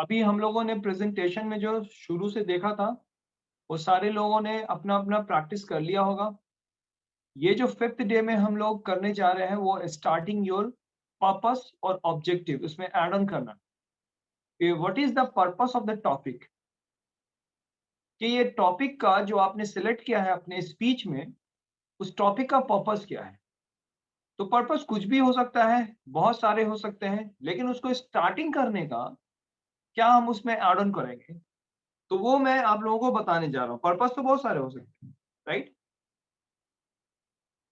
अभी हम लोगों ने प्रेजेंटेशन में जो शुरू से देखा था वो सारे लोगों ने अपना अपना प्रैक्टिस कर लिया होगा। ये जो 5th डे में हम लोग करने जा रहे हैं वो स्टार्टिंग योर पर्पस और ऑब्जेक्टिव, उसमें ऐड ऑन करना। What is the purpose of the topic, कि ये टॉपिक का जो आपने सिलेक्ट किया है अपने स्पीच में, उस टॉपिक का पर्पस क्या है। तो पर्पस कुछ भी हो सकता है, बहुत सारे हो सकते हैं, लेकिन उसको स्टार्टिंग करने का क्या हम उसमें ऐड ऑन करेंगे, तो वो मैं आप लोगों को बताने जा रहा हूँ। पर्पस तो बहुत सारे हो सकते हैं, राइट,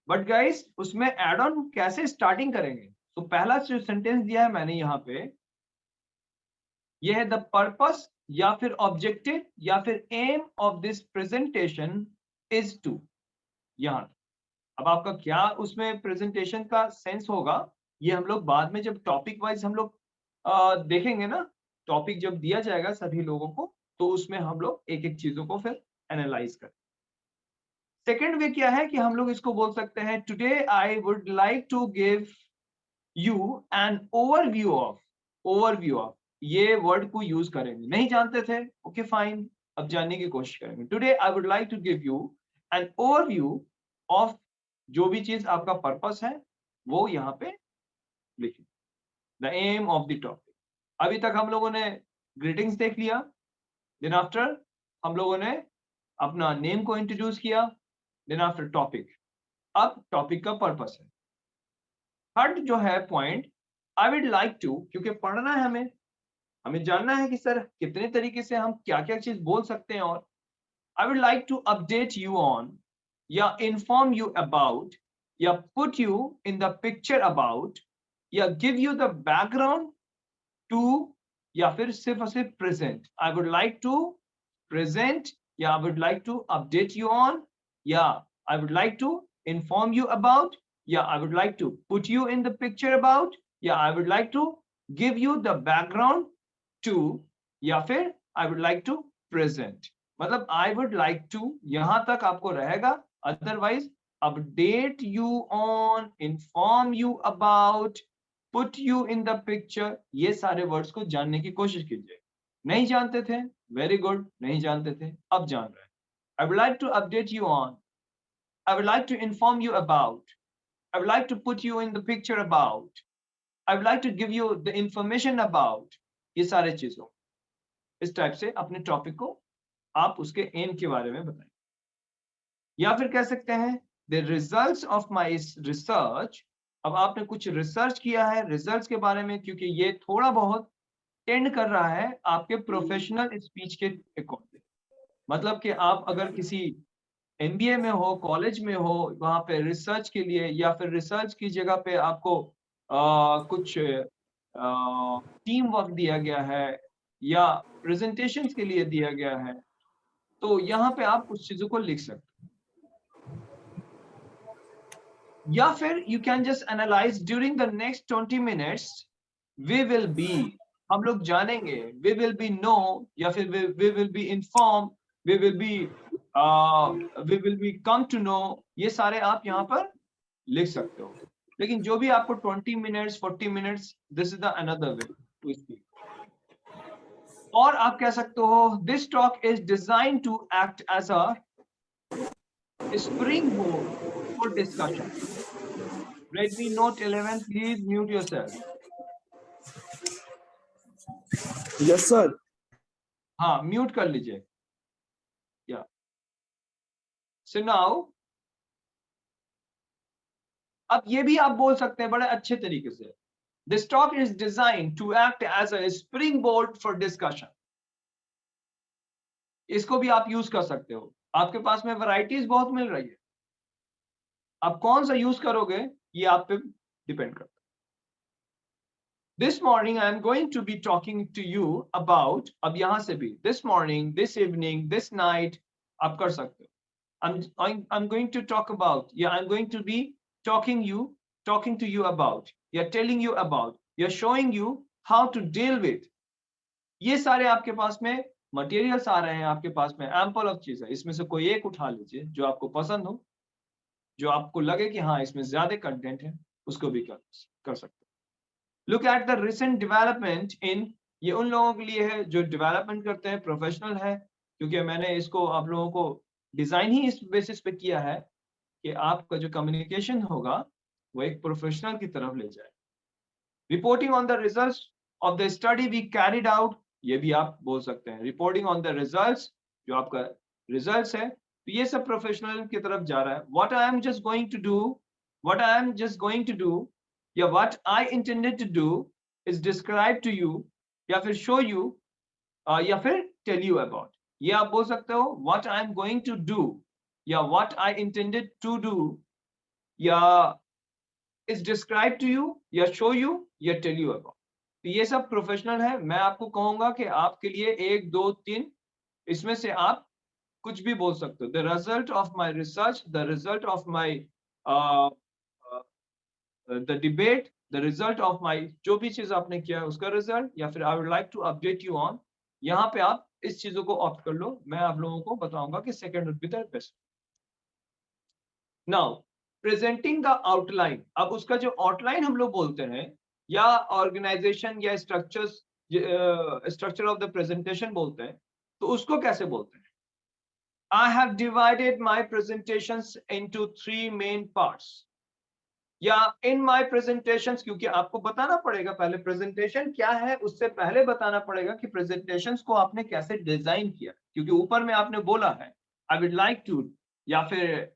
बट गाइस उसमें ऐड ऑन कैसे स्टार्टिंग करेंगे। तो पहला जो सेंटेंस दिया है मैंने यहाँ पे, ये है द पर्पस या फिर ऑब्जेक्टिव या फिर aim of this presentation is to. यहाँ अब आपका क्या उसमें प्रेजेंटेशन का सेंस होगा, ये हम लोग बाद में जब टॉपिक वाइज हम लोग देखेंगे ना, टॉपिक जब दिया जाएगा सभी लोगों को, तो उसमें हम लोग एक एक चीजों को फिर एनालाइज करें। सेकेंड वे क्या है कि हम लोग इसको बोल सकते हैं today I would like to give you an overview of. ये वर्ड को यूज करेंगे, नहीं जानते थे, ओके फाइन, अब जानने की कोशिश करेंगे। Today I would like to give you an overview of, जो भी चीज आपका पर्पस है वो यहाँ पे लिखिए, the aim of the topic. अभी तक हम लोगों ने ग्रीटिंग्स देख लिया, देन आफ्टर हम लोगों ने अपना नेम को इंट्रोड्यूस किया, देन आफ्टर टॉपिक। अब टॉपिक का पर्पस है। थर्ड जो है point, I would like to, क्योंकि पढ़ना है हमें, हमें जानना है कि सर कितने तरीके से हम क्या क्या चीज बोल सकते हैं। और I would like to update you on, या इन्फॉर्म यू अबाउट, या put you in the picture about, या give you the background to, या फिर सिर्फ और सिर्फ present. I would like to present, या I would like to update you on, या I would like to inform you about, yeah, I would like to put you in the picture about, yeah, I would like to give you the background to, या फिर I would like to present। मतलब I would like to यहां तक आपको रहेगा, otherwise update you on, inform you about, put you in the picture, ये सारे words को जानने की कोशिश कीजिए। नहीं जानते थे, वेरी गुड, नहीं जानते थे, अब जान रहे हैं। I would like to update you on, I would like to inform you about, I would like to put you in the picture about, I would like to give you the information about, ये सारे चीजों, इस type से अपने topic को आप उसके M के बारे में बताएं। या फिर कह सकते हैं the results of my research। अब आपने कुछ रिसर्च किया है, रिजल्ट्स के बारे में, क्योंकि ये थोड़ा बहुत टेंड कर रहा है आपके प्रोफेशनल स्पीच के अकॉर्डिंग। मतलब कि आप अगर किसी एमबीए में हो, कॉलेज में हो, वहां पे रिसर्च के लिए, या फिर रिसर्च की जगह पे आपको कुछ टीम वर्क दिया गया है या प्रेजेंटेशंस के लिए दिया गया है, तो यहाँ पे आप उस चीजों को लिख सकते हैं। या फिर you can just analyse during the next 20 minutes we will be, हम लोग जानेंगे, वी विल बी नो, या फिर we will be inform, we will be we will be come to know, ये सारे आप यहाँ पर लिख सकते हो। लेकिन जो भी आपको 20 minutes 40 minutes, this is the another way to speak. और आप कह सकते हो this talk is design to act as a springboard for discussion. Redmi Note 11, please mute yourself. Yes, sir. हाँ, म्यूट कर लीजिए। या सो नाउ, अब ये भी आप बोल सकते हैं बड़े अच्छे तरीके से, this talk is design to act as a springboard for discussion. इसको भी आप यूज कर सकते हो, आपके पास में वैरायटीज बहुत मिल रही है, आप कौन सा यूज करोगे ये आप पे डिपेंड करता है। This morning I am going to be talking to you about, अब यहां से भी this morning, this evening, this night आप कर सकते हो। I'm going to talk about, yeah, I'm going to be talking to you about, yeah, telling you about, yeah, showing you how to deal with। ये सारे आपके पास में materials आ रहे हैं, आपके पास में एम्पल ऑफ चीज है, इसमें से कोई एक उठा लीजिए जो आपको पसंद हो, जो आपको लगे कि हाँ इसमें ज्यादा कंटेंट है, उसको भी कर सकते हो। Look at the recent development in ये उन लोगों के लिए है जो डेवलपमेंट करते हैं, प्रोफेशनल है, क्योंकि मैंने इसको आप लोगों को डिजाइन ही इस बेसिस पे किया है कि आपका जो कम्युनिकेशन होगा वो एक प्रोफेशनल की तरफ ले जाए। Reporting on the results of the study we carried out, ये भी आप बोल सकते हैं। रिपोर्टिंग ऑन द रिजल्ट्स, जो आपका रिजल्ट्स है, तो ये सब प्रोफेशनल की तरफ जा रहा है। What I am just going to do, what I am just going to do, या what I intended to do is describe to you, या फिर शो यू, या फिर टेल यू अबाउट। ये आप बोल सकते हो what I am going to do, या what I intended to do, या इज डिस्क्राइब टू यू, या शो यू, या टेल यू अबाउट। तो ये सब प्रोफेशनल है। मैं आपको कहूंगा कि आपके लिए 1 2 3 इसमें से आप कुछ भी बोल सकते हो। The result of my research, the result of my the debate, the result of my, जो भी चीज आपने किया है उसका रिजल्ट, या फिर I would like to update you on. यहाँ पे आप इस चीजों को ऑप्ट कर लो। मैं आप लोगों को बताऊंगा कि second would be the best. Now presenting the outline, अब उसका जो आउटलाइन हम लोग बोलते हैं, या ऑर्गेनाइजेशन या structures, structure of the presentation बोलते हैं, तो उसको कैसे बोलते हैं? I have divided my presentations into 3 main parts. या in my presentations, क्योंकि आपको बताना पड़ेगा पहले प्रेजेंटेशन क्या है, उससे पहले बताना पड़ेगा कि प्रेजेंटेशंस को आपने कैसे डिजाइन किया, क्योंकि ऊपर में आपने बोला है I would like to, या फिर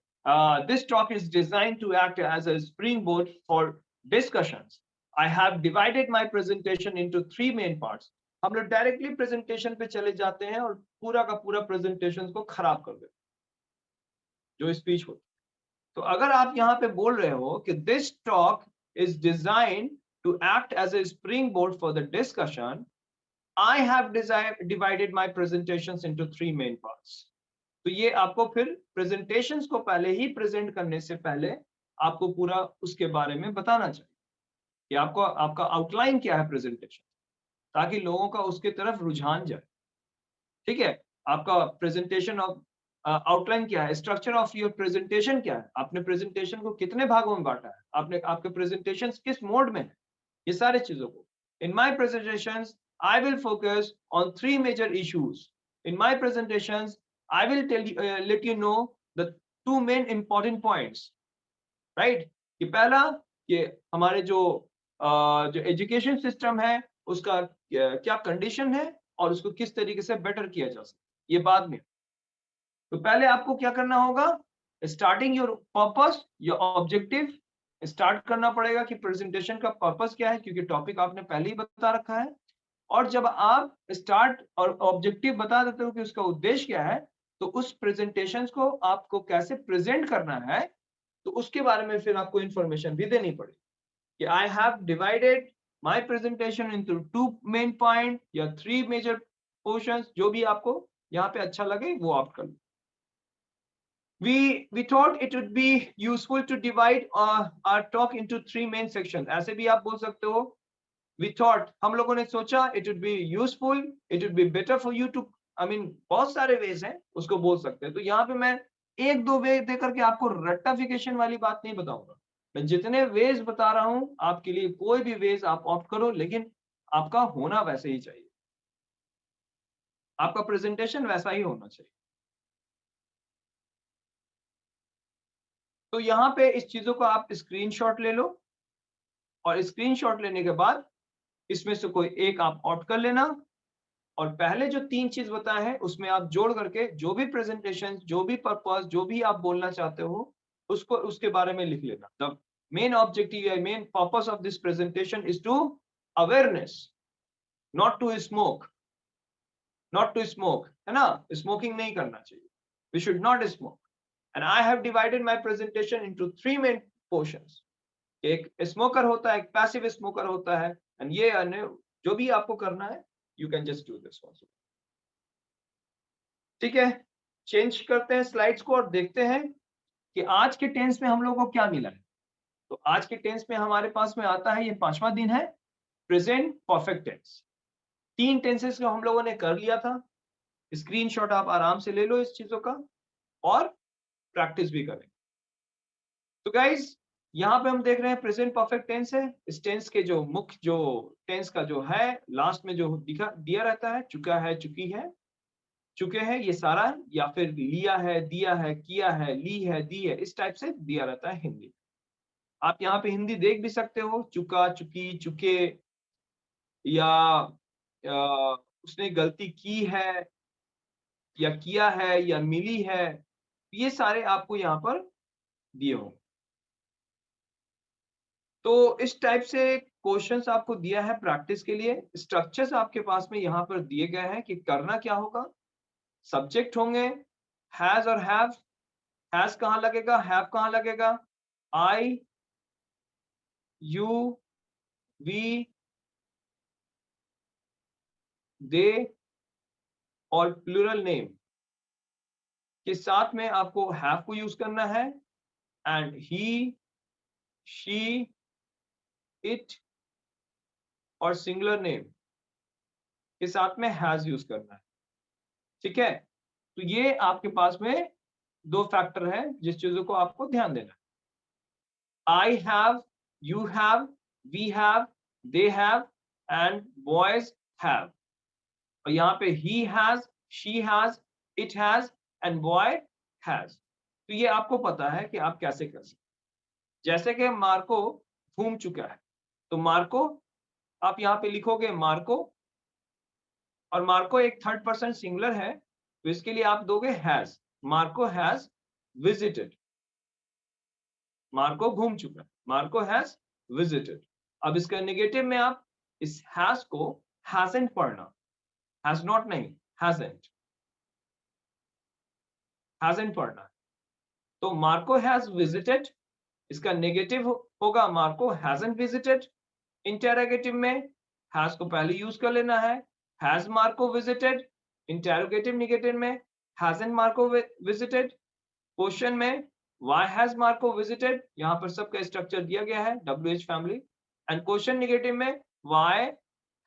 this talk is designed to act as a springboard for discussions. I have divided my presentation into 3 main parts. हम लोग डायरेक्टली प्रेजेंटेशन पे चले जाते हैं और पूरा का पूरा प्रेजेंटेशन को खराब कर देते हैं, जो स्पीच होती है। तो अगर आप यहाँ पे बोल रहे हो कि this talk is design to act as a springboard for the discussion, I have divided my presentations into 3 main parts. तो ये आपको फिर प्रेजेंटेशंस को पहले ही प्रेजेंट करने से पहले आपको पूरा उसके बारे में बताना चाहिए कि आपको आपका आउटलाइन क्या है प्रेजेंटेशन, ताकि लोगों का उसके तरफ रुझान जाए। ठीक है, आपका प्रेजेंटेशन ऑफ आउटलाइन क्या है, स्ट्रक्चर ऑफ योर प्रेजेंटेशन क्या है, आपने प्रेजेंटेशन को कितने भागों में बांटा है, आपने आपके प्रेजेंटेशन किस मोड में है, ये सारे चीजों को। In my presentations I will focus on 3 major issues. In my presentations I will let you know the 2 main important points, right. कि पहला, कि हमारे जो एजुकेशन सिस्टम है उसका क्या कंडीशन है और उसको किस तरीके से बेटर किया जा सकता है, ये बाद में। तो पहले आपको क्या करना होगा, starting your purpose, your objective, start करना पड़ेगा कि प्रेजेंटेशन का पर्पस क्या है, क्योंकि टॉपिक आपने पहले ही बता रखा है। और जब आप स्टार्ट और ऑब्जेक्टिव बता देते हो कि उसका उद्देश्य क्या है, तो उस प्रेजेंटेशन को आपको कैसे प्रेजेंट करना है, तो उसके बारे में फिर आपको इंफॉर्मेशन भी देनी पड़ेगी कि I have divided my presentation into 2 main point या 3 मेजर पोर्शंस, जो भी आपको यहाँ पे अच्छा लगे वो आप कर लो। We thought it would be useful to divide our talk into 3 main sections. ऐसे भी आप बोल सकते हो, we thought, हम लोगों ने सोचा, it would be useful, it would be better for you to, I mean, बहुत सारे ways हैं उसको बोल सकते हैं। तो यहाँ पे मैं 1-2 वे दे करके आपको रट्टाफिकेशन वाली बात नहीं बताऊंगा। मैं जितने वेज बता रहा हूँ आपके लिए, कोई भी वेज आप ऑप्ट करो, लेकिन आपका होना वैसे ही चाहिए, आपका प्रेजेंटेशन वैसा ही होना चाहिए। तो यहाँ पे इस चीजों को आप स्क्रीनशॉट ले लो, और स्क्रीनशॉट लेने के बाद इसमें से कोई एक आप ऑप्ट कर लेना, और पहले जो 3 चीज बताए हैं उसमें आप जोड़ करके जो भी प्रेजेंटेशन, जो भी पर्पस, जो भी आप बोलना चाहते हो उसको उसके बारे में लिख लेना। द मेन ऑब्जेक्टिव या main purpose of this presentation is to awareness, not to smoke, not to smoke, है ना, स्मोकिंग नहीं करना चाहिए, we should not smoke. And I have divided my presentation into 3 main portions. एक smoker होता है, एक पैसिव स्मोकर होता है, एंड ये जो भी आपको करना है you can just do this also. ठीक है, चेंज करते हैं स्लाइड्स को और देखते हैं कि आज के टेंस में हम लोगों को क्या मिला है। तो आज के टेंस में हमारे पास में आता है, ये 5वां दिन है, प्रेजेंट परफेक्ट टेंस। 3 टेंसेस को हम लोगों ने कर लिया था। स्क्रीनशॉट आप आराम से ले लो इस चीजों का और प्रैक्टिस भी करें। तो गाइज, यहाँ पे हम देख रहे हैं प्रेजेंट परफेक्ट टेंस है। इस टेंस के जो मुख्य जो टेंस का जो है लास्ट में जो दिया रहता है, चुका है, चुकी है, चुके हैं, ये सारा, या फिर लिया है, दिया है, किया है, ली है, दी है, इस टाइप से दिया रहता है हिंदी। आप यहाँ पे हिंदी देख भी सकते हो, चुका, चुकी, चुके, या उसने गलती की है, या किया है, या मिली है, ये सारे आपको यहाँ पर दिए होंगे। तो इस टाइप से क्वेश्चंस आपको दिया है प्रैक्टिस के लिए। स्ट्रक्चर्स आपके पास में यहाँ पर दिए गए हैं कि करना क्या होगा। सब्जेक्ट होंगे हैज और हैव। हैज कहाँ लगेगा, हैव कहाँ लगेगा, आई, यू, वी, दे और प्लूरल नेम के साथ में आपको हैव को यूज करना है, एंड ही, शी, इट और सिंगुलर नेम के साथ में हैज यूज करना है। ठीक है, तो ये आपके पास में दो फैक्टर है जिस चीजों को आपको ध्यान देना है। I have, you have, we have, they have and boys have। और यहाँ पे he has, she has, it has and boy has। तो ये आपको पता है कि आप कैसे कर सकते। जैसे कि मार्को घूम चुका है, तो मार्को आप यहाँ पे लिखोगे मार्को, और मार्को एक थर्ड पर्सन सिंगुलर है, तो इसके लिए आप दोगे has. Marco has visited, Marco घूम चुका है, मार्को हैज विजिटेड। अब इसका नेगेटिव में आप इस हैज को हैजंट पढ़ना, हैज नॉट नहीं, हैजंट, हैजंट पढ़ना। तो मार्को हैज विजिटेड, इसका नेगेटिव होगा मार्को हैजंट विजिटेड। इंटेरोगेटिव में हैज को पहले यूज कर लेना है, has Marco visited. Interrogative negative में हैजंट मार्को विजिटेड। क्वेश्चन में why has Marco visited, यहाँ पर सबका स्ट्रक्चर दिया गया है, WH family. And question negative में why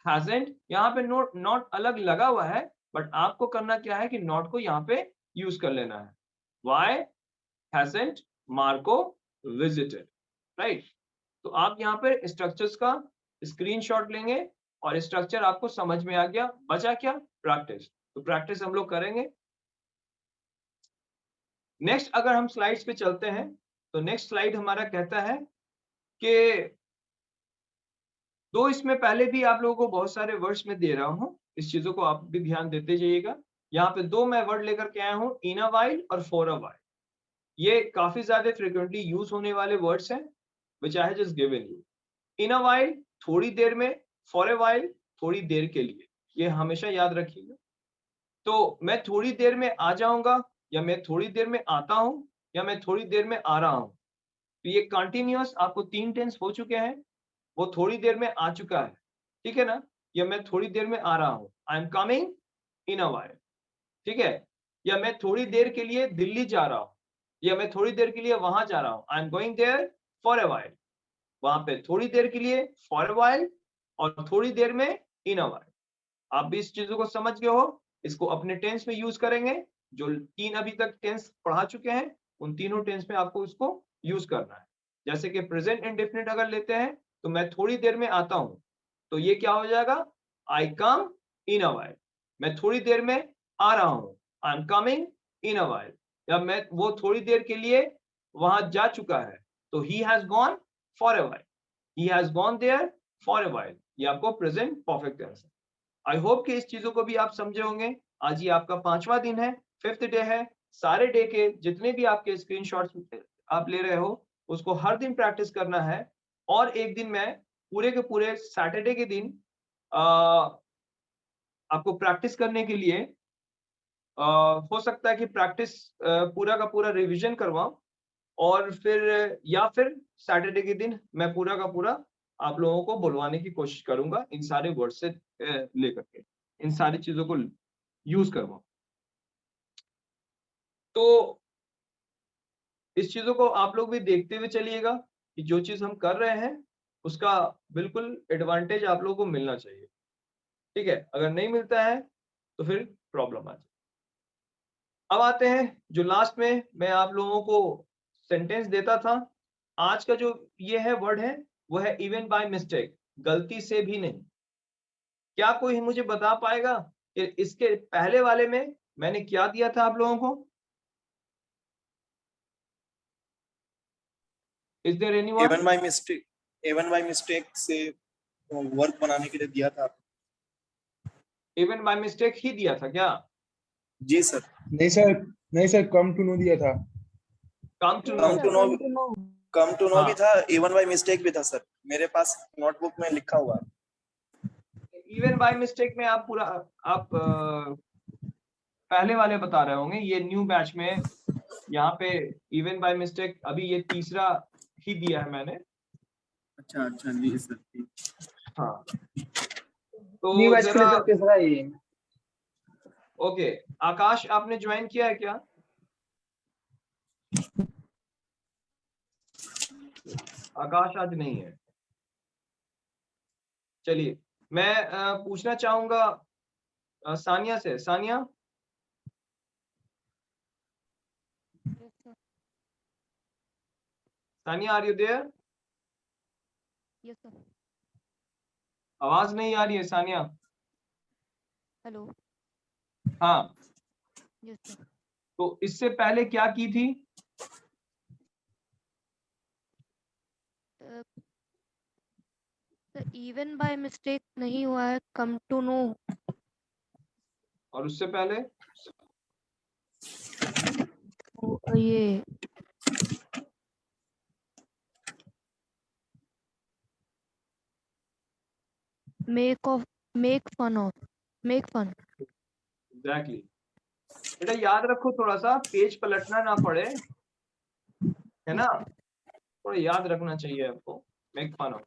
hasn't, यहाँ पे नॉट अलग लगा हुआ है, बट आपको करना क्या है कि नॉट को यहाँ पे यूज कर लेना है। why hasn't Marco visited, right. तो आप यहाँ पे स्ट्रक्चर्स का स्क्रीनशॉट लेंगे और स्ट्रक्चर आपको समझ में आ गया। बचा क्या, प्रैक्टिस। तो प्रैक्टिस हम लोग करेंगे। नेक्स्ट अगर हम स्लाइड्स पे चलते हैं, तो नेक्स्ट स्लाइड हमारा कहता है कि दो, इसमें पहले भी आप लोगों को बहुत सारे वर्ड्स में दे रहा हूं, इस चीजों को आप भी ध्यान देते जाइएगा। यहाँ पे दो मैं वर्ड लेकर के आया हूं, इन अ वाइल और फॉर अ वाइल। ये काफी ज्यादा फ्रिक्वेंटली यूज होने वाले वर्ड्स हैं which I have just given you. In a while थोड़ी देर में, फॉर अ वाइल थोड़ी देर के लिए, ये हमेशा याद रखिएगा। तो मैं थोड़ी देर में आ जाऊंगा, या मैं थोड़ी देर में आता हूं, या मैं थोड़ी देर में आ रहा हूं। तो ये कंटिन्यूअस आपको 3 टेंस हो चुके हैं। वो थोड़ी देर में आ चुका है, ठीक है ना, या मैं थोड़ी देर में आ रहा हूं, I am coming in a while, ठीक है। या मैं थोड़ी देर के लिए दिल्ली जा रहा हूं, या मैं थोड़ी देर के लिए वहां जा रहा हूं, I am going there for a while. वहां पे थोड़ी देर के लिए फॉर अ वाइल, और थोड़ी देर में इन अ वाइल। आप भी इस चीजों को समझ गए हो। इसको अपने टेंस में यूज करेंगे। जो 3 अभी तक टेंस पढ़ा चुके हैं, उन तीनों टेंस में आपको इसको यूज करना है। जैसे कि प्रेजेंट इंडेफिनिट अगर लेते हैं, तो मैं थोड़ी देर में आता हूं, तो ये क्या हो जाएगा, आई कम इन अ वाइल। मैं थोड़ी देर में आ रहा हूं, I am coming in a while. या मैं वो थोड़ी देर के लिए वहां जा चुका है, तो he has gone for a while, he has gone there for a while. ये आपको प्रेजेंट परफेक्ट टेंस है। आई होप कि इस चीजों को भी आप समझे होंगे। आज ही आपका 5वां दिन है, 5th डे है। सारे डे के जितने भी आपके स्क्रीनशॉट्स आप ले रहे हो, उसको हर दिन प्रैक्टिस करना है। और एक दिन मैं पूरे के पूरे सैटरडे के दिन आपको प्रैक्टिस करने के लिए हो सकता है कि प्रैक्टिस पूरा का पूरा रिवीजन करवाऊं, और फिर या फिर सैटरडे के दिन मैं पूरा का पूरा आप लोगों को बुलवाने की कोशिश करूंगा, इन सारे वर्ड से लेकर के इन सारी चीजों को यूज करवाऊं। तो इस चीजों को आप लोग भी देखते हुए चलिएगा कि जो चीज हम कर रहे हैं उसका बिल्कुल एडवांटेज आप लोगों को मिलना चाहिए, ठीक है। अगर नहीं मिलता है तो फिर प्रॉब्लम आ जाए। अब आते हैं जो लास्ट में मैं आप लोगों को सेंटेंस देता था, आज का जो ये है वर्ड है वो है इवन बाय मिस्टेक, गलती से भी नहीं। क्या कोई मुझे बता पाएगा कि इसके पहले वाले में मैंने क्या दिया था आप लोगों को? Is there anyone? Even by mistake से वर्क बनाने के लिए दिया था। इवन बाय मिस्टेक ही दिया था क्या? जी सर। नहीं सर, नहीं सर, कम टू नो दिया था। Come to Come to know- know. Come to know हाँ। भी था, इवन बाय मिस्टेक भी था सर, मेरे पास नोटबुक में लिखा हुआ है। इवन बाय मिस्टेक में आप पूरा आप पहले वाले बता रहे होंगे, ये न्यू बैच में यहाँ पे इवन बाय मिस्टेक अभी ये तीसरा ही दिया है मैंने। अच्छा अच्छा जी सर, ठीक। हाँ न्यू तो बैच के लिए जरा सर तीसरा ही है। ओके, आकाश आपने ज्वाइन किया है क्या? आकाश आज नहीं है। चलिए मैं पूछना चाहूंगा सानिया से। Sania, Yes, sir. Sania are you there? Yes, sir. आवाज नहीं आ रही है सानिया। Hello. हाँ, Yes, sir. तो इससे पहले क्या की थी? सर इवन बाय मिस्टेक नहीं हुआ है, कम टू नो। और उससे पहले? ये मेक फन। एग्जैक्टली। बेटा याद रखो, थोड़ा सा पेज पलटना ना पड़े, है ना? थोड़ा याद रखना चाहिए आपको, मेक फन ऑफ।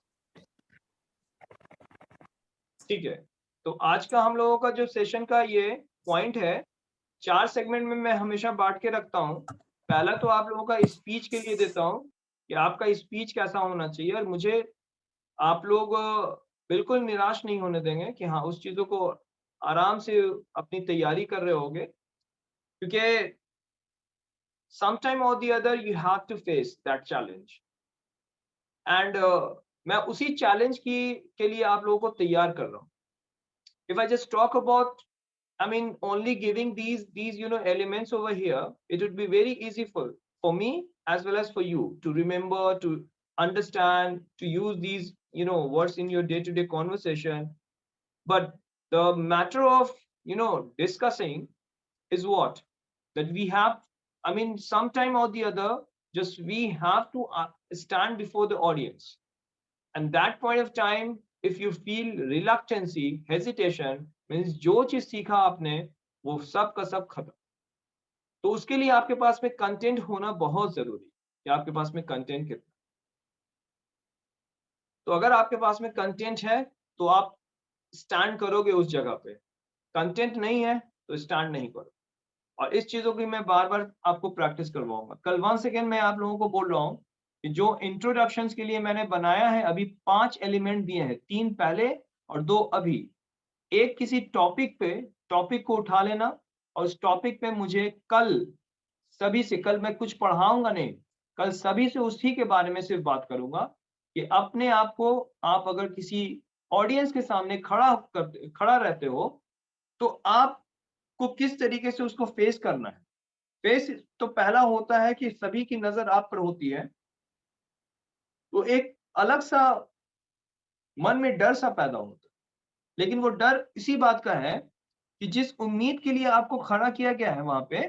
ठीक है, तो आज का हम लोगों का जो सेशन का ये पॉइंट है, 4 सेगमेंट में मैं हमेशा बांट के रखता हूँ। पहला तो आप लोगों का स्पीच के लिए देता हूँ कि आपका स्पीच कैसा होना चाहिए, और मुझे आप लोग बिल्कुल निराश नहीं होने देंगे कि हाँ उस चीजों को आराम से अपनी तैयारी कर रहे होगे, क्योंकि sometime or the other you have to face that challenge and मैं उसी चैलेंज के लिए आप लोगों को तैयार कर रहा हूँ। If I just talk about, I mean only giving these elements over here, it would be very easy for me as well as for you to remember, to understand, to use these words in your day-to-day conversation. But the matter of discussing is what, that we have, I mean sometime or the other, just we have to stand before the audience, and that point of time if you feel reluctancy, hesitation, means जो चीज सीखा आपने वो सब का सब खत्म। तो उसके लिए आपके पास में कंटेंट होना बहुत जरूरी है कि आपके पास में कंटेंट कितना। तो अगर आपके पास में कंटेंट है तो आप स्टैंड करोगे उस जगह पे, कंटेंट नहीं है तो स्टैंड नहीं करो। और इस चीजों की मैं बार बार आपको प्रैक्टिस करवाऊंगा। कल 1 सेकेंड मैं आप लोगों को बोल रहा हूँ कि जो इंट्रोडक्शंस के लिए मैंने बनाया है, अभी 5 एलिमेंट दिए हैं, 3 पहले और 2 अभी। एक किसी टॉपिक को उठा लेना, और उस टॉपिक पे मुझे कल सभी से, कल मैं कुछ पढ़ाऊंगा नहीं, कल सभी से उसी के बारे में सिर्फ बात करूंगा कि अपने आप को, आप अगर किसी ऑडियंस के सामने खड़ा रहते हो तो आप को किस तरीके से उसको फेस करना है। फेस तो पहला होता है कि सभी की नजर आप पर होती है, तो एक अलग सा मन में डर सा पैदा होता है। लेकिन वो डर इसी बात का है कि जिस उम्मीद के लिए आपको खड़ा किया गया है वहां पे,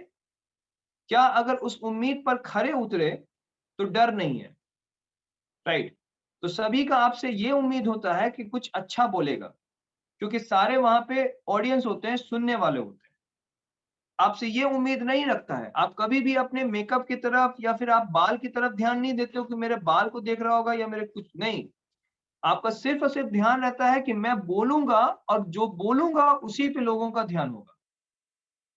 क्या अगर उस उम्मीद पर खरे उतरे तो डर नहीं है, राइट? तो सभी का आपसे ये उम्मीद होता है कि कुछ अच्छा बोलेगा, क्योंकि सारे वहां पे ऑडियंस होते हैं, सुनने वाले होते हैं। आपसे ये उम्मीद नहीं रखता है। आप कभी भी अपने मेकअप की तरफ या फिर आप बाल की तरफ ध्यान नहीं देते हो कि मेरे बाल को देख रहा होगा या मेरे कुछ नहीं। आपका सिर्फ और सिर्फ ध्यान रहता है कि मैं बोलूंगा और जो बोलूंगा उसी पे लोगों का ध्यान होगा।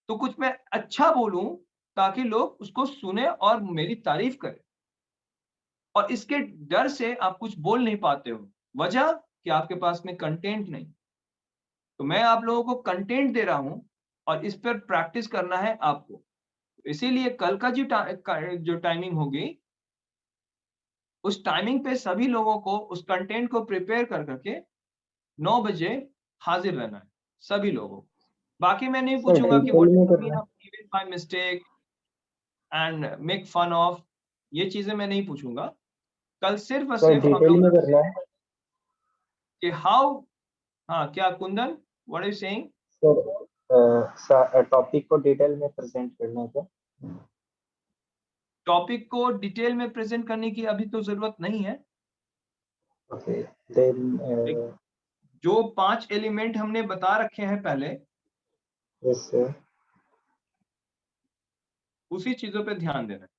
तो कुछ मैं अच्छा बोलूं ताकि लोग उसको सुने और मेरी तारीफ करें, और इसके डर से आप कुछ बोल नहीं पाते हो। वजह कि आपके पास में कंटेंट नहीं। तो मैं आप लोगों को कंटेंट दे रहा हूं और इस पर प्रैक्टिस करना है आपको। इसीलिए कल का जो टाइमिंग होगी उस टाइमिंग पे सभी लोगों को उस कंटेंट को प्रिपेयर कर करके 9 बजे हाजिर रहना है, सभी लोगों को। बाकी मैं नहीं पूछूंगा कि what is the meaning of even by mistake and make fun of, ये चीजें मैं नहीं पूछूंगा। कल सिर्फ और सिर्फ हम लोग करना है कि हाउ, हाँ क्या Kundan, what are you saying? Sir, topic को डिटेल में प्रेजेंट करना है क्या? टॉपिक को डिटेल में प्रेजेंट करने की अभी तो जरूरत नहीं है। ओके, देन जो 5 एलिमेंट हमने बता रखे हैं पहले, यस सर। उसी चीजों पे ध्यान देना है।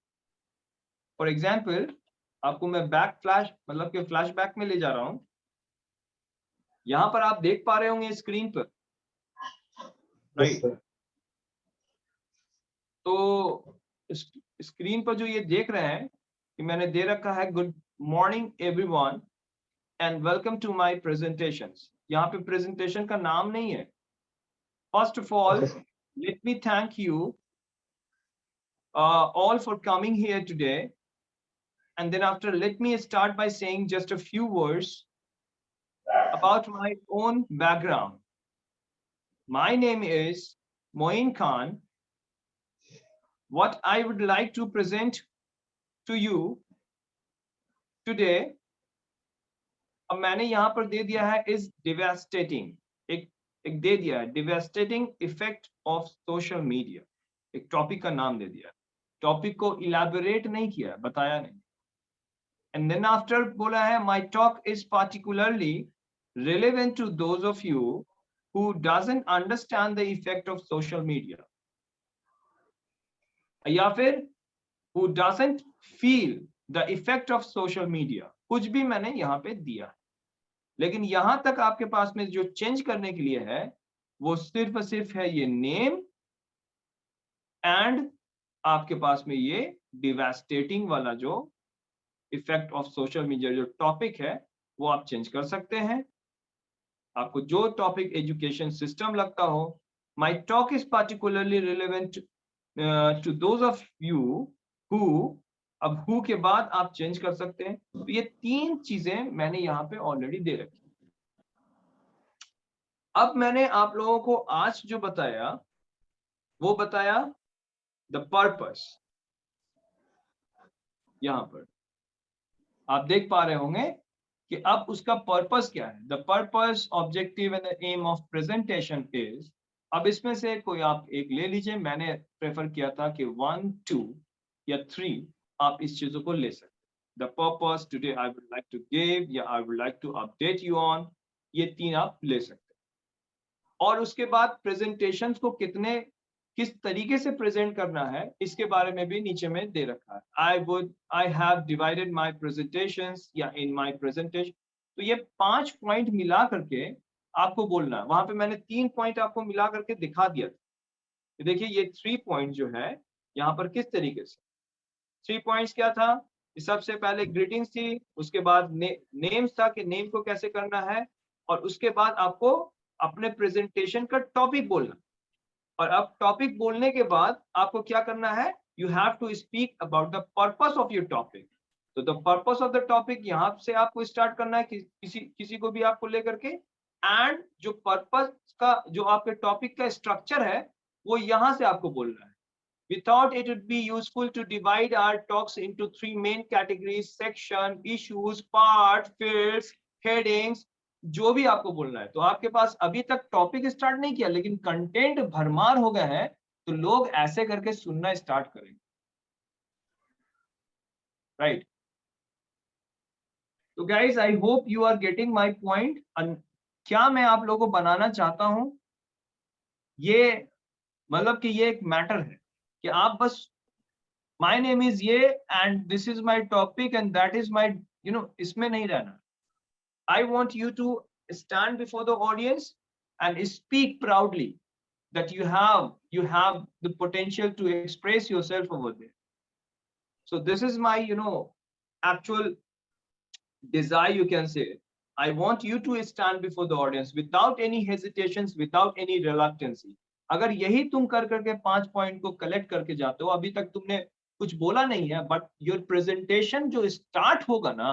फॉर एग्जाम्पल, आपको मैं बैक फ्लैश मतलब कि फ्लैशबैक में ले जा रहा हूं। यहां पर आप देख पा रहे होंगे स्क्रीन पर, राइट? तो स्क्रीन पर जो ये देख रहे हैं कि मैंने दे रखा है good morning everyone and welcome to my presentations. यहाँ पे प्रेजेंटेशन का नाम नहीं है। First of all, let me thank you all for coming here today, and then after let me start by saying just a few words about my own background. My name is Moin Khan. What I would like to present to you today, अब मैंने यहाँ पर दे दिया है is devastating, एक दे दिया है devastating effect of social media, एक टॉपिक का नाम दे दिया, टॉपिक को इलैबोरेट नहीं किया, बताया नहीं। And then after बोला है my talk is particularly relevant to those of you who doesn't understand the effect of social media, या फिर who doesn't feel the effect of social media, कुछ भी मैंने यहाँ पे दिया। लेकिन यहाँ तक आपके पास में जो चेंज करने के लिए है वो सिर्फ और सिर्फ है ये नेम एंड आपके पास में ये डिवास्टेटिंग वाला जो इफेक्ट ऑफ सोशल मीडिया जो टॉपिक है वो आप चेंज कर सकते हैं। आपको जो टॉपिक एजुकेशन सिस्टम लगता हो, my talk is particularly relevant to those of you who, अब हु के बाद आप चेंज कर सकते हैं। तो ये 3 चीजें मैंने यहाँ पे ऑलरेडी दे रखी। अब मैंने आप लोगों को आज जो बताया वो बताया द पर्पस। यहां पर आप देख पा रहे होंगे कि अब उसका पर्पस क्या है। The purpose, objective and the aim of presentation is, अब इसमें से कोई आप एक ले लीजिए। मैंने प्रेफर किया था कि 1, 2 या 3 आप इस चीजों को ले सकते। The purpose today I would like to give या I would like to update you on, ये 3 आप ले सकते। और उसके बाद प्रेजेंटेशन को किस तरीके से प्रेजेंट करना है इसके बारे में भी नीचे में दे रखा है। आई हैव डिवाइडेड माय प्रेजेंटेशंस या इन माय प्रेजेंटेशन। तो ये 5 पॉइंट मिला करके आपको बोलना है। वहां पे मैंने 3 पॉइंट आपको मिला करके दिखा दिया था। देखिए ये 3 पॉइंट जो है यहाँ पर किस तरीके से 3 पॉइंट्स क्या था। सबसे पहले ग्रीटिंग्स थी, उसके बाद नेम्स था कि नेम को कैसे करना है, और उसके बाद आपको अपने प्रेजेंटेशन का टॉपिक बोलना। और अब टॉपिक बोलने के बाद आपको क्या करना है, you have to speak about the purpose of your topic. तो the purpose of the topic यहाँ से आपको स्टार्ट करना है, किसी को भी आपको लेकर के, एंड जो पर्पस का जो आपके टॉपिक का स्ट्रक्चर है वो यहाँ से आपको बोलना है। We thought it would be useful to divide our talks into 3 main categories: section, issues, part, fields, headings, जो भी आपको बोलना है। तो आपके पास अभी तक टॉपिक स्टार्ट नहीं किया लेकिन कंटेंट भरमार हो गया है, तो लोग ऐसे करके सुनना स्टार्ट करेंगे, राइट? तो guys I hope you are getting my point. क्या मैं आप लोगों को बनाना चाहता हूं, ये मतलब कि ये एक मैटर है कि आप बस माय नेम इज ये and this is my topic and that is my इसमें नहीं रहना। I want you to stand before the audience and speak proudly that you have the potential to express yourself over there. So this is my actual desire, you can say. I want you to stand before the audience without any hesitations, without any reluctancy. अगर यही तुम कर करके 5 point को collect करके जाते हो, अभी तक तुमने कुछ बोला नहीं है, बट योर प्रेजेंटेशन जो स्टार्ट होगा ना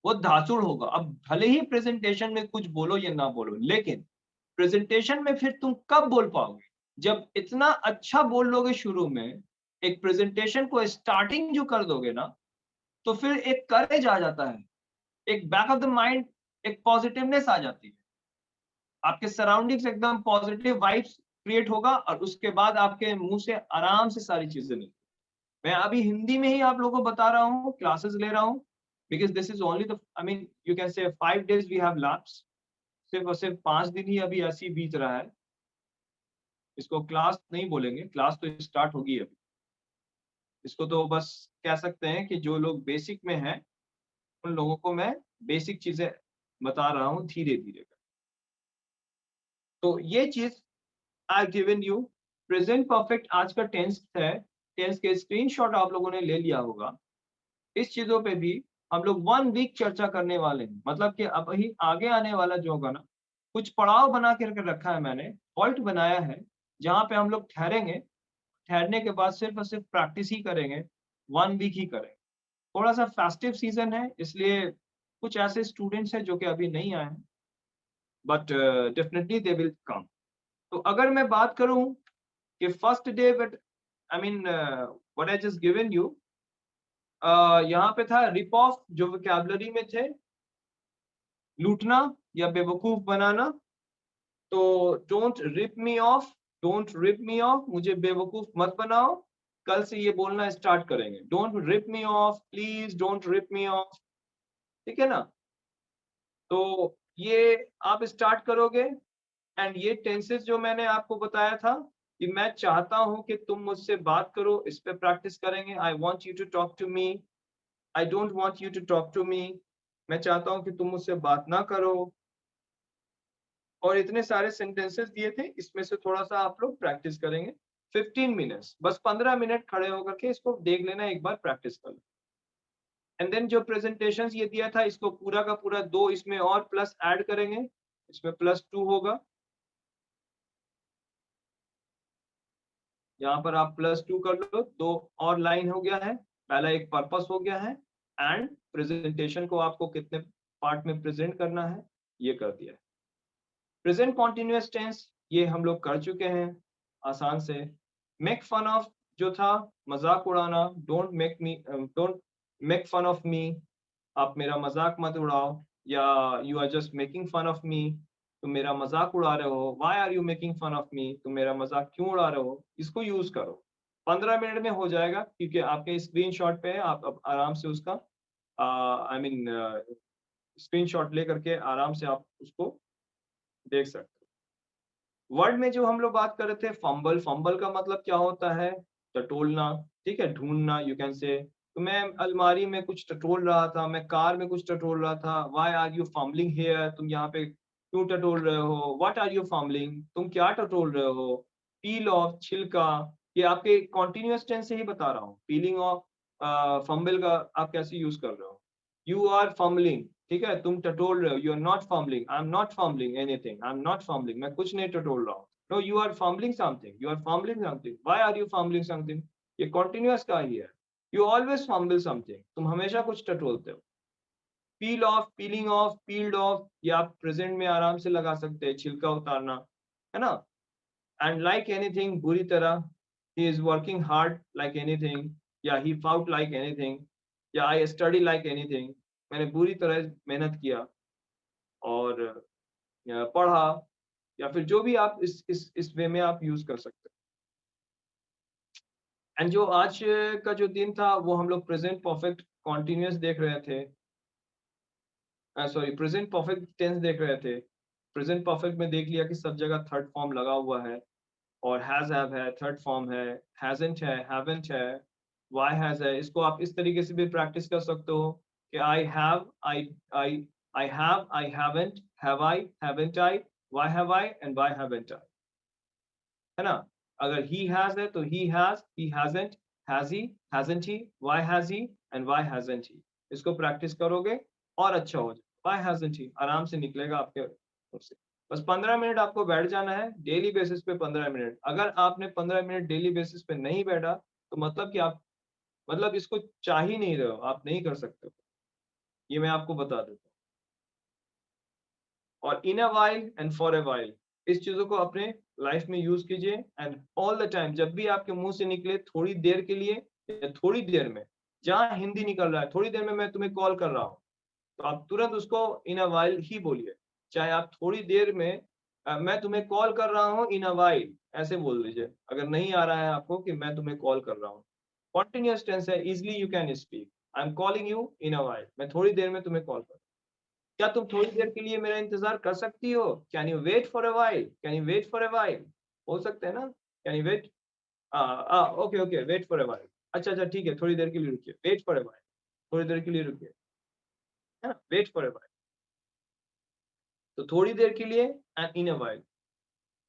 वो धांसुड़ होगा। अब भले ही प्रेजेंटेशन में कुछ बोलो या ना बोलो, लेकिन प्रेजेंटेशन में फिर तुम कब बोल पाओगे? जब इतना अच्छा बोल लोगे शुरू में, एक प्रेजेंटेशन को स्टार्टिंग जो कर दोगे ना, तो फिर एक करेज आ जाता है, एक बैक ऑफ द माइंड एक पॉजिटिवनेस आ जाती है, आपके सराउंडिंग्स एकदम पॉजिटिव वाइब्स क्रिएट होगा और उसके बाद आपके मुंह से आराम से सारी चीजें निकलेंगी। मैं अभी हिंदी में ही आप लोगों को बता रहा हूँ, क्लासेस ले रहा हूँ, because this is only the, I mean you can say 5 days we have lapse, सिर्फ और सिर्फ 5 दिन ही अभी ऐसी बीत रहा है। इसको क्लास नहीं बोलेंगे, क्लास तो स्टार्ट होगी अभी। इसको तो बस कह सकते हैं कि जो लोग बेसिक में हैं उन लोगों को मैं बेसिक चीजें बता रहा हूँ धीरे धीरे। तो ये चीज I given you. Present perfect आज का टेंस है, टेंस के स्क्रीनशॉट आप लोगों ने ले लिया होगा। इस चीजों पे भी हम लोग 1 वीक चर्चा करने वाले हैं, मतलब कि अब ही आगे आने वाला जो होगा ना, कुछ पड़ाव बना के रखा है मैंने, पॉइंट बनाया है जहाँ पे हम लोग ठहरेंगे। ठहरने के बाद सिर्फ और सिर्फ प्रैक्टिस ही करेंगे, 1 वीक ही करेंगे। थोड़ा सा फेस्टिव सीजन है, इसलिए कुछ ऐसे स्टूडेंट्स हैं जो कि अभी नहीं आए हैं, but definitely they will come. तो अगर मैं बात करूं कि first day, but I mean what I just given you, यहाँ पे था रिप ऑफ, जो वोकैबुलरी में थे, लूटना या बेवकूफ बनाना। तो don't rip me off, don't rip me off, मुझे बेवकूफ मत बनाओ। कल से ये बोलना स्टार्ट करेंगे, don't rip me off, please don't rip me off, ठीक है ना? तो ये आप स्टार्ट करोगे। एंड ये टेंसेस जो मैंने आपको बताया था कि मैं चाहता हूं कि तुम मुझसे बात करो, इस पे प्रैक्टिस करेंगे। I want you to talk to me, I don't want you to talk to me. मैं चाहता हूं कि तुम मुझसे बात ना करो। और इतने सारे सेंटेंसेस दिए थे, इसमें से थोड़ा सा आप लोग प्रैक्टिस करेंगे। 15 मिनट्स, बस 15 मिनट खड़े होकर के इसको देख लेना, एक बार प्रैक्टिस कर लो। एंड देन जो प्रेजेंटेशन ये दिया था, इसको पूरा का पूरा 2 इसमें और प्लस ऐड करेंगे, इसमें +2 होगा। यहाँ पर आप +2 कर लो, 2 और लाइन हो गया है, पहला एक पर्पस हो गया है, एंड प्रेजेंटेशन को आपको कितने पार्ट में प्रेजेंट करना है ये कर दिया है। प्रेजेंट कॉन्टिन्यूअस टेंस ये हम लोग कर चुके हैं आसान से। मेक फन ऑफ जो था, मजाक उड़ाना, don't make fun of me, आप मेरा मजाक मत उड़ाओ, या you are just making fun of me, तुम मेरा मजाक उड़ा रहे हो, why are you making fun of me, तुम मेरा मजाक क्यों उड़ा रहे हो, इसको यूज करो। 15 मिनट में हो जाएगा, क्योंकि आपके स्क्रीनशॉट पे है, आप अब आराम से उसका आई मीन स्क्रीनशॉट ले करके आराम से आप उसको देख सकते हो। वर्ड में जो हम लोग बात कर रहे थे, फंबल, फंबल का मतलब क्या होता है? टटोलना, ठीक है, ढूंढना, यू कैन से। तो मैं अलमारी में कुछ टटोल रहा था, मैं कार में कुछ टटोल रहा था, why are you fumbling here, तुम यहाँ पे क्यों टटोल रहे हो, व्हाट आर यू फंबलिंग, तुम क्या टटोल रहे हो। पील ऑफ, छिलका, ये आपके कॉन्टिन्यूअस टेंस से ही बता रहा हूँ। पीलिंग ऑफ, फंबल का आप कैसे यूज कर रहे हो। यू आर फंबलिंग, ठीक है, तुम टटोल रहे हो, you are not fumbling, I am not fumbling anything, I am not fumbling, मैं कुछ नहीं टटोल रहा हूँ। No, you are fumbling something, you are fumbling something, why are you fumbling something, ये कॉन्टिन्यूअस का ही है। यू ऑलवेज फंबल समथिंग, तुम हमेशा कुछ टटोलते हो। पील of, piling of, peeled of, ये आप प्रेजेंट में आराम से लगा सकते हैं, छिलका उतारना, है ना। एंड लाइक एनीथिंग, बुरी तरह, he is working hard like anything, या ही फाउट लाइक एनीथिंग, या आई स्टडी लाइक एनीथिंग, मैंने बुरी तरह मेहनत किया और पढ़ा, या फिर जो भी आप इस वे में आप यूज कर सकते हैं। एंड जो आज का जो दिन था वो हम लोग प्रेजेंट परफेक्ट कॉन्टिन्यूअस देख रहे थे, सॉरी प्रेजेंट परफेक्ट टेंस देख रहे थे। प्रेजेंट परफेक्ट में देख लिया कि सब जगह थर्ड फॉर्म लगा हुआ है, और हैज हैव है, थर्ड फॉर्म है, हैजंट है, हैवंट है, वाई हैज है। इसको आप इस तरीके से भी प्रैक्टिस कर सकते हो कि I have, I have, I haven't, have I, haven't I, why have I and why haven't I, है ना। अगर ही हैज है तो he has, he hasn't, has he, hasn't he, why has he and why hasn't he. इसको practice करोगे और अच्छा हो जाए। व्हाई हैजंट ही आराम से निकलेगा आपके मुंह से। बस 15 मिनट आपको बैठ जाना है डेली बेसिस पे, 15 मिनट। अगर आपने 15 मिनट डेली बेसिस पे नहीं बैठा तो मतलब कि आप मतलब इसको चाह ही नहीं रहे हो, आप नहीं कर सकते हो, ये मैं आपको बता देता हूँ। और in a while and for a while, इस चीजों को अपने लाइफ में यूज कीजिए। एंड ऑल द टाइम, जब भी आपके मुंह से निकले थोड़ी देर के लिए या थोड़ी देर में, जहां हिंदी निकल रहा है, थोड़ी देर में मैं तुम्हें कॉल कर रहा हूँ, तो आप तुरंत उसको इन अ वाइल ही बोलिए। चाहे आप थोड़ी देर में मैं तुम्हें कॉल कर रहा हूँ इन अ वाइल, ऐसे बोल दीजिए। अगर नहीं आ रहा है आपको कि मैं तुम्हें कॉल कर रहा हूँ, कॉन्टिन्यूअस टेंस है, easily you can speak, I am calling you in a while, मैं थोड़ी देर में तुम्हें कॉल कर, क्या तुम थोड़ी देर के लिए मेरा इंतजार कर सकती हो? Can you wait for a while? Can you wait for a while? बोल सकते हैं ना, can you wait? Okay okay, wait for a while. अच्छा अच्छा ठीक है, थोड़ी देर के लिए रुकिए, वेट फॉर अ वाइल, थोड़ी देर के लिए रुकिए, है ना, वेट फॉर अ वाइल। तो थोड़ी देर के लिए and in a while.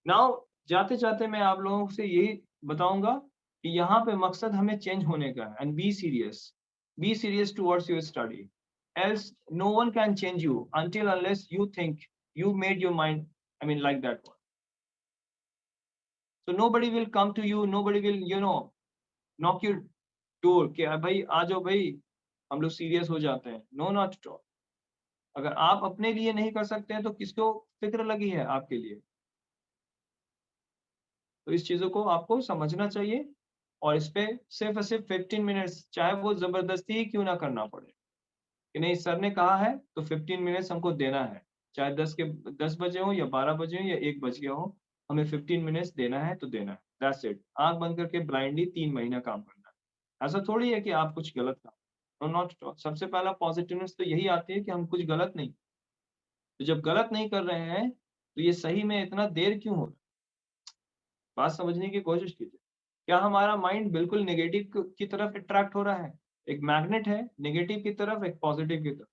Now जाते जाते मैं आप लोगों से यही बताऊंगा कि यहाँ पे मकसद हमें चेंज होने का है। And be serious towards your study, else no one can change you until unless you think you made your mind, I mean, like that one. So nobody will come to you, nobody will, knock your door कि भाई आ जाओ भाई, हम लोग serious हो जाते हैं। No, not at all. अगर आप अपने लिए नहीं कर सकते हैं तो किसको फिक्र लगी है आपके लिए? तो इस चीजों को आपको समझना चाहिए, और इस पे सिर्फ और सिर्फ 15 मिनट्स, चाहे वो जबरदस्ती ही क्यों ना करना पड़े, कि नहीं सर ने कहा है तो 15 मिनट्स हमको देना है, चाहे 10 बजे हो या 12 बजे हो या 1 बज गया हो, हमें 15 मिनट्स देना है तो देना है। That's it. आंख बंद करके ब्लाइंडली 3 महीना काम करना है। ऐसा थोड़ी है कि आप कुछ गलत काम, नो, नॉट एट ऑल। सबसे पहला पॉजिटिवनेस तो यही आती है कि हम कुछ गलत नहीं, तो जब गलत नहीं कर रहे हैं तो ये सही में इतना देर क्यों हो रहा है? बात समझने की कोशिश कीजिए। क्या हमारा माइंड बिल्कुल नेगेटिव की तरफ अट्रैक्ट हो रहा है? एक मैग्नेट है, नेगेटिव की तरफ, एक पॉजिटिव की तरफ।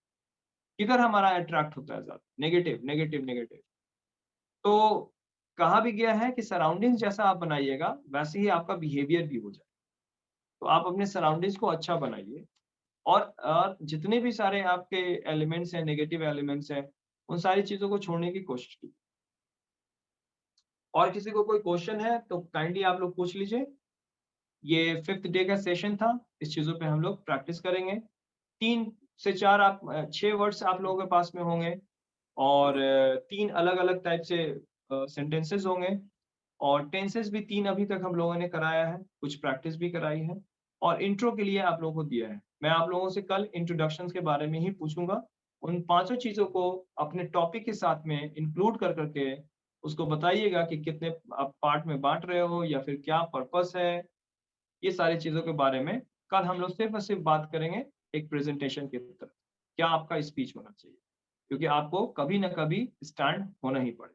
किधर हमारा अट्रैक्ट होता है ज्यादा? Negative, negative, negative. तो कहा भी गया है कि सराउंडिंग्स जैसा आप बनाइएगा वैसे ही आपका बिहेवियर भी हो जाए। तो आप अपने सराउंडिंग्स को अच्छा बनाइए, और जितने भी सारे आपके एलिमेंट्स हैं, नेगेटिव एलिमेंट्स हैं, उन सारी चीजों को छोड़ने की कोशिश कीजिए। और किसी को कोई क्वेश्चन है तो काइंडली आप लोग पूछ लीजिए। ये 5th डे का सेशन था, इस चीजों पे हम लोग प्रैक्टिस करेंगे। 3 से 4 आप 6 वर्ड्स आप लोगों के पास में होंगे, और 3 अलग-अलग टाइप से सेंटेंसेस होंगे, और टेंसेस भी 3 अभी तक हम लोगों ने कराया है, कुछ प्रैक्टिस भी कराई है, और इंट्रो के लिए आप लोगों को दिया है। मैं आप लोगों से कल इंट्रोडक्शंस के बारे में ही पूछूंगा। उन पांचों चीजों को अपने टॉपिक के साथ में इंक्लूड कर करके उसको बताइएगा कि कितने आप पार्ट में बांट रहे हो या फिर क्या पर्पस है। ये सारी चीजों के बारे में कल हम लोग सिर्फ और सिर्फ बात करेंगे एक प्रेजेंटेशन की तरह। क्या आपका स्पीच होना चाहिए, क्योंकि आपको कभी ना कभी स्टैंड होना ही पड़ेगा।